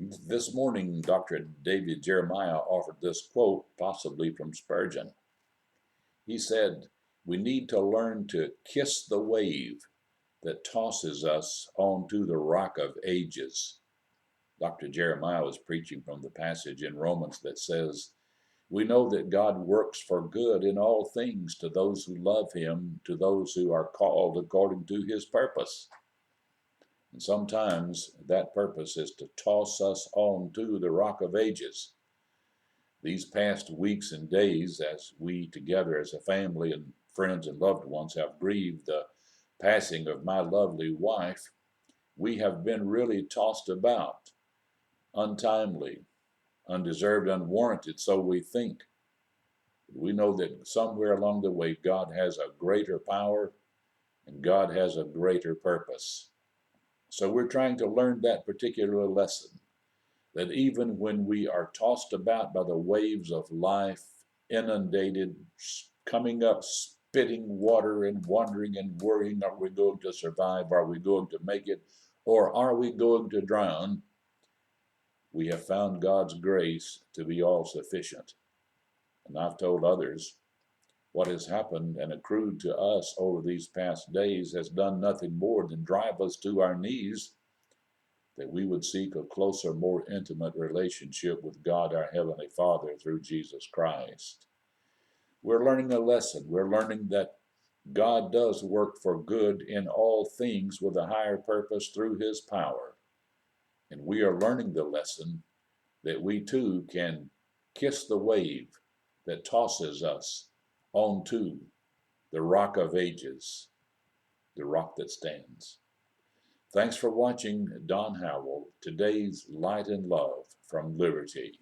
This morning, Dr. David Jeremiah offered this quote, possibly from Spurgeon. He said, "We need to learn to kiss the wave that tosses us onto the rock of ages." Dr. Jeremiah was preaching from the passage in Romans that says, "We know that God works for good in all things to those who love him, to those who are called according to his purpose." And sometimes that purpose is to toss us on to the rock of ages. These past weeks and days, as we together as a family and friends and loved ones have grieved the passing of my lovely wife, we have been really tossed about, untimely, undeserved, unwarranted, so we think. We know that somewhere along the way, God has a greater power and God has a greater purpose. So we're trying to learn that particular lesson, that even when we are tossed about by the waves of life, inundated, coming up, spitting water and wondering and worrying, are we going to survive? Are we going to make it? Or are we going to drown? We have found God's grace to be all sufficient. And I've told others what has happened and accrued to us over these past days has done nothing more than drive us to our knees, that we would seek a closer, more intimate relationship with God, our Heavenly Father, through Jesus Christ. We're learning a lesson. We're learning that God does work for good in all things with a higher purpose through his power. And we are learning the lesson that we too can kiss the wave that tosses us onto the rock of ages, the rock that stands. Thanks for watching Don Howell, today's Light and Love from Liberty.